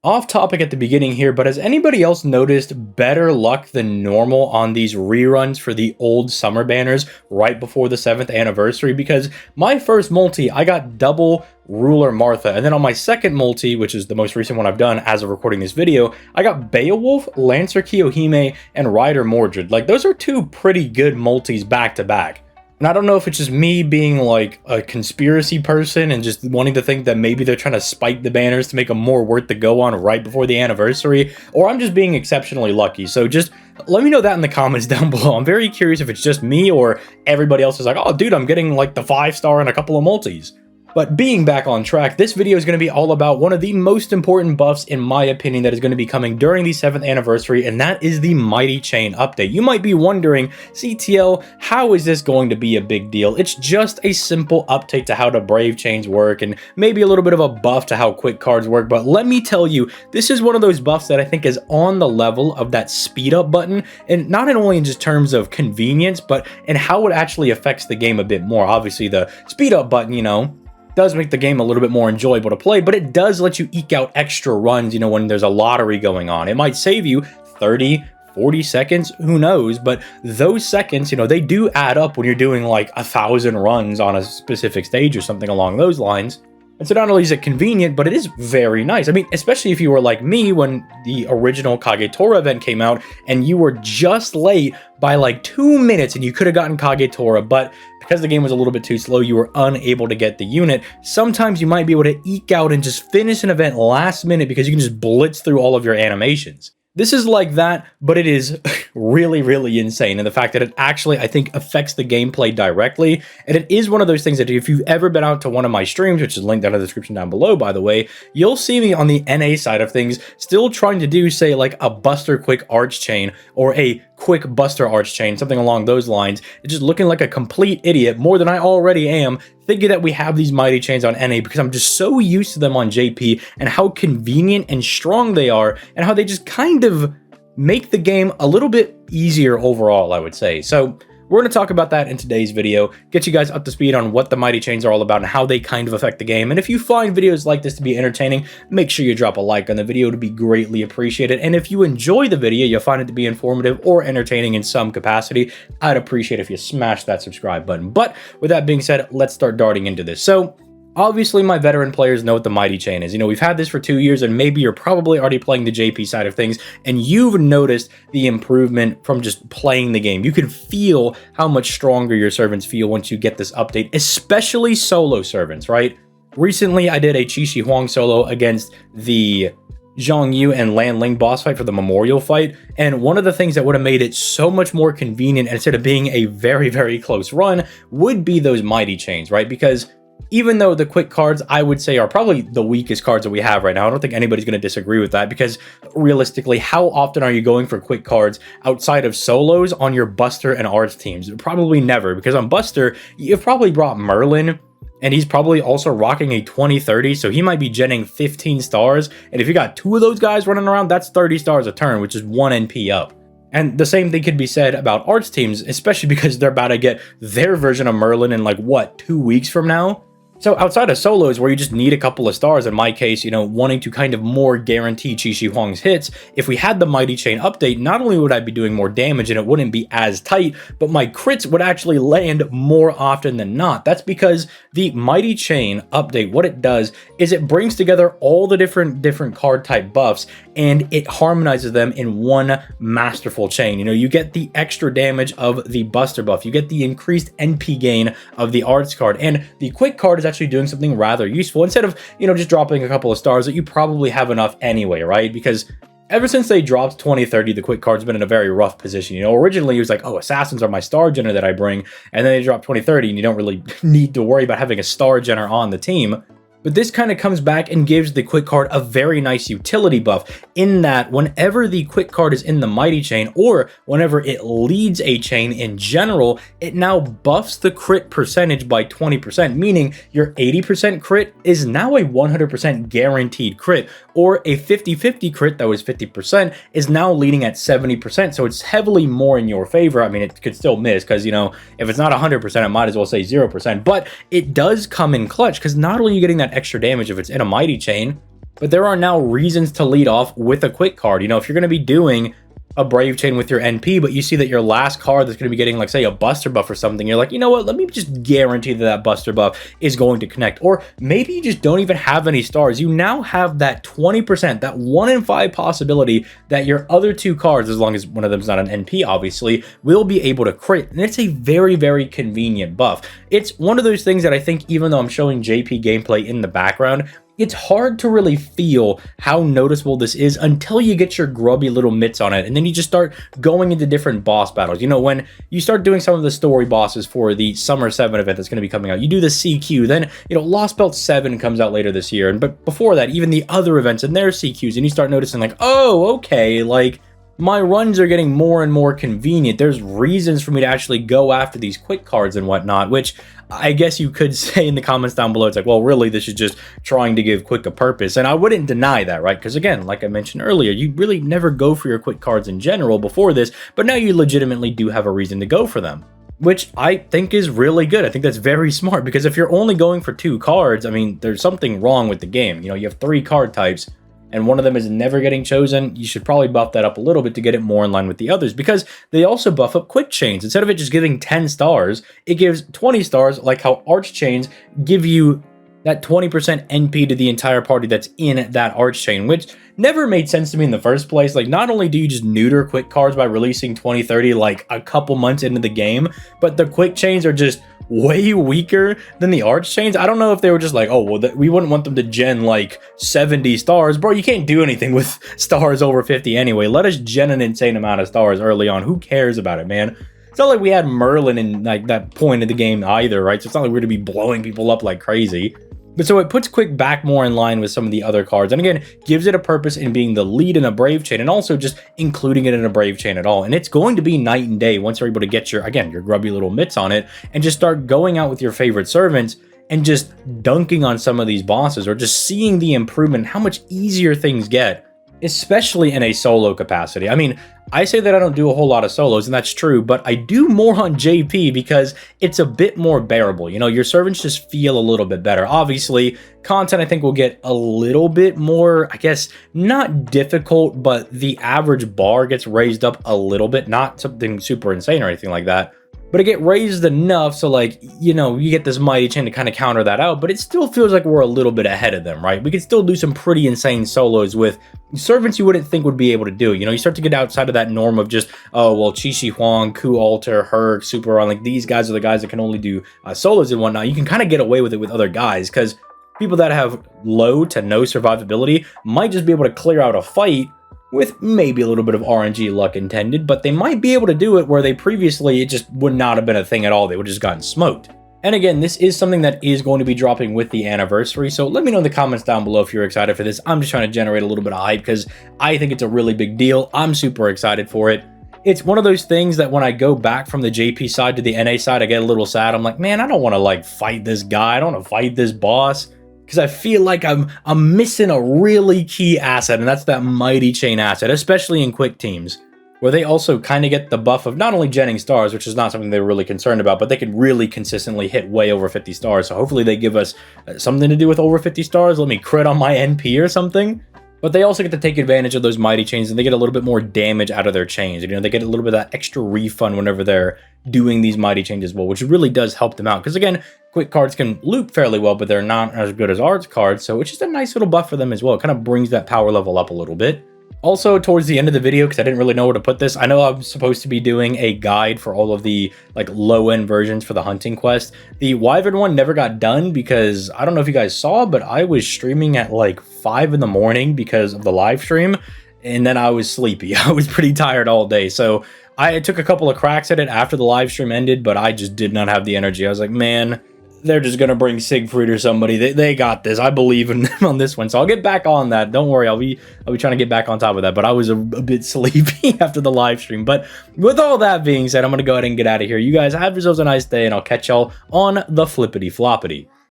Off topic at the beginning here, but has anybody else noticed better luck than normal on these reruns for the old summer banners right before the 7th anniversary? Because my first multi, I got double Ruler Martha, and then on my second multi, which is the most recent one I've done as of recording this video, I got Beowulf, Lancer Kiyohime, and Rider Mordred. Like, those are two pretty good multis back to back. And I don't know if it's just me being like a conspiracy person and just wanting to think that maybe they're trying to spike the banners to make them more worth the go on right before the anniversary, or I'm just being exceptionally lucky. So just let me know that in the comments down below. I'm very curious if it's just me or everybody else is like, oh dude, I'm getting like the 5-star and a couple of multis. But being back on track, this video is going to be all about one of the most important buffs, in my opinion, that is going to be coming during the 7th anniversary, and that is the Mighty Chain update. You might be wondering, CTL, how is this going to be a big deal? It's just a simple update to how the Brave chains work, and maybe a little bit of a buff to how quick cards work, but let me tell you, this is one of those buffs that I think is on the level of that speed up button, and not only in just terms of convenience, but in how it actually affects the game a bit more. Obviously, the speed up button, you know, does make the game a little bit more enjoyable to play, but it does let you eke out extra runs, you know, when there's a lottery going on. It might save you 30, 40 seconds, who knows, but those seconds, you know, they do add up when you're doing like 1,000 runs on a specific stage or something along those lines. And so not only is it convenient, but it is very nice. I mean, especially if you were like me when the original Kagetora event came out and you were just late by like 2 minutes and you could have gotten Kagetora, but because the game was a little bit too slow, you were unable to get the unit. Sometimes you might be able to eke out and just finish an event last minute because you can just blitz through all of your animations. This is like that, but it is really, really insane. And the fact that it actually, I think, affects the gameplay directly. And it is one of those things that if you've ever been out to one of my streams, which is linked down in the description down below, by the way, you'll see me on the NA side of things, still trying to do, say, like a Buster Quick Arch Chain or a Quick Buster Arch Chain, something along those lines. It's just looking like a complete idiot, more than I already am, thinking that we have these Mighty Chains on NA because I'm just so used to them on JP and how convenient and strong they are and how they just kind of make the game a little bit easier overall, I would say. So we're going to talk about that in today's video, get you guys up to speed on what the Mighty Chains are all about and how they kind of affect the game. And if you find videos like this to be entertaining, make sure you drop a like on the video to be greatly appreciated. And if you enjoy the video, you find it to be informative or entertaining in some capacity, I'd appreciate if you smash that subscribe button. But with that being said, let's start darting into this. So obviously, my veteran players know what the Mighty Chain is. You know, we've had this for 2 years, and maybe you're probably already playing the JP side of things, and you've noticed the improvement from just playing the game. You can feel how much stronger your servants feel once you get this update, especially solo servants, right? Recently, I did a Qi Huang solo against the Zhang Yu and Lan Ling boss fight for the memorial fight, and one of the things that would have made it so much more convenient instead of being a very, very close run would be those Mighty Chains, right? Because even though the quick cards, I would say, are probably the weakest cards that we have right now, I don't think anybody's going to disagree with that, because realistically, how often are you going for quick cards outside of solos on your Buster and Arts teams? Probably never, because on Buster, you've probably brought Merlin, and he's probably also rocking a 20-30, so he might be genning 15 stars, and if you got 2 of those guys running around, that's 30 stars a turn, which is 1 NP up. And the same thing could be said about Arts teams, especially because they're about to get their version of Merlin in like, what, 2 weeks from now? So outside of solos where you just need a couple of stars, in my case, you know, wanting to kind of more guarantee Qi Huang's hits, if we had the Mighty Chain update, not only would I be doing more damage and it wouldn't be as tight, but my crits would actually land more often than not. That's because the Mighty Chain update, what it does is it brings together all the different card type buffs and it harmonizes them in one masterful chain. You know, you get the extra damage of the Buster buff, you get the increased NP gain of the Arts card, and the Quick card is actually doing something rather useful instead of, you know, just dropping a couple of stars that you probably have enough anyway, right? Because ever since they dropped 20-30, the Quick card's been in a very rough position. You know, originally it was like, oh, assassins are my star genner that I bring, and then they drop 20-30 and you don't really need to worry about having a star genner on the team. But this kind of comes back and gives the Quick card a very nice utility buff in that whenever the Quick card is in the Mighty Chain, or whenever it leads a chain in general, it now buffs the crit percentage by 20%, meaning your 80% crit is now a 100% guaranteed crit, or a 50-50 crit that was 50% is now leading at 70%, so it's heavily more in your favor. I mean, it could still miss because, you know, if it's not 100%, I might as well say 0%, but it does come in clutch because not only are you getting that extra damage if it's in a Mighty Chain, But there are now reasons to lead off with a quick card. You know, if you're going to be doing a Brave Chain with your NP, but you see that your last card that's going to be getting, like, say, a Buster buff or something, you're like, you know what, let me just guarantee that that Buster buff is going to connect. Or maybe you just don't even have any stars. You now have that 20%, that 1 in 5 possibility that your other 2 cards, as long as one of them is not an NP, obviously, will be able to crit. And it's a very, very convenient buff. It's one of those things that I think, even though I'm showing JP gameplay in the background, it's hard to really feel how noticeable this is until you get your grubby little mitts on it, and then you just start going into different boss battles. You know, when you start doing some of the story bosses for the Summer 7 event that's going to be coming out, you do the CQ, then, you know, Lost Belt 7 comes out later this year, but before that, even the other events and their CQs, and you start noticing, like, oh, okay, like, my runs are getting more and more convenient. There's reasons for me to actually go after these quick cards and whatnot, which I guess you could say in the comments down below. It's like, well, really, this is just trying to give quick a purpose. And I wouldn't deny that, right? Because again, like I mentioned earlier, you really never go for your quick cards in general before this, but now you legitimately do have a reason to go for them, which I think is really good. I think that's very smart, because if you're only going for 2 cards, I mean, there's something wrong with the game. You know, you have 3 card types, and one of them is never getting chosen. You should probably buff that up a little bit to get it more in line with the others, because they also buff up quick chains. Instead of it just giving 10 stars, it gives 20 stars, like how arch chains give you that 20% NP to the entire party that's in that arch chain, which never made sense to me in the first place. Like, not only do you just neuter quick cards by releasing 20-30 like a couple months into the game, but the quick chains are just way weaker than the arch chains. I don't know if they were just like, oh, well, we wouldn't want them to gen like 70 stars. Bro, you can't do anything with stars over 50 anyway. Let us gen an insane amount of stars early on. Who cares about it, man? It's not like we had Merlin in like that point of the game either, right? So it's not like we're going to be blowing people up like crazy. But so it puts Quick back more in line with some of the other cards, and again, gives it a purpose in being the lead in a Brave Chain, and also just including it in a Brave Chain at all. And it's going to be night and day once you're able to get your, again, your grubby little mitts on it, and just start going out with your favorite servants and just dunking on some of these bosses, or just seeing the improvement, how much easier things get, especially in a solo capacity. I mean, I say that I don't do a whole lot of solos, and that's true, but I do more on JP because it's a bit more bearable. You know, your servants just feel a little bit better. Obviously, content I think will get a little bit more, I guess, not difficult, but the average bar gets raised up a little bit, not something super insane or anything like that. But it get raised enough so, like, you know, you get this mighty chain to kind of counter that out, but it still feels like we're a little bit ahead of them, right? We can still do some pretty insane solos with servants you wouldn't think would be able to do. You know, you start to get outside of that norm of just, oh, well, Chi Shi Huang, Ku Alter, Herc, Super Ron, like, these guys are the guys that can only do solos and whatnot. You can kind of get away with it with other guys, because people that have low to no survivability might just be able to clear out a fight with maybe a little bit of RNG luck intended, but they might be able to do it where they previously, it just would not have been a thing at all. They would have just gotten smoked. And again, this is something that is going to be dropping with the anniversary, so let me know in the comments down below if you're excited for this. I'm just trying to generate a little bit of hype because I think it's a really big deal. I'm super excited for it. It's one of those things that when I go back from the JP side to the NA side, I get a little sad. I'm like, man, I don't want to like fight this guy. I don't want to fight this boss, because I feel like I'm missing a really key asset, and that's that mighty chain asset, especially in quick teams, where they also kind of get the buff of not only genning stars, which is not something they were really concerned about, but they can really consistently hit way over 50 stars. So hopefully they give us something to do with over 50 stars. Let me crit on my NP or something. But they also get to take advantage of those mighty chains, and they get a little bit more damage out of their chains. You know, they get a little bit of that extra refund whenever they're doing these mighty chains as well, which really does help them out. Because again, quick cards can loop fairly well, but they're not as good as arts cards, so it's just a nice little buff for them as well. It kind of brings that power level up a little bit. Also, towards the end of the video, because I didn't really know where to put this, I know I'm supposed to be doing a guide for all of the like low-end versions for the hunting quest. The Wyvern one never got done because I don't know if you guys saw, but I was streaming at like 5 in the morning because of the live stream, and then I was sleepy. I was pretty tired all day, so I took a couple of cracks at it after the live stream ended, but I just did not have the energy. I was like, man, they're just gonna bring Siegfried or somebody. They got this. I believe in them on this one, so I'll get back on that. Don't worry, I'll be trying to get back on top of that. But I was a bit sleepy after the live stream. But with all that being said, I'm gonna go ahead and get out of here. You guys have yourselves a nice day, and I'll catch y'all on the flippity floppity.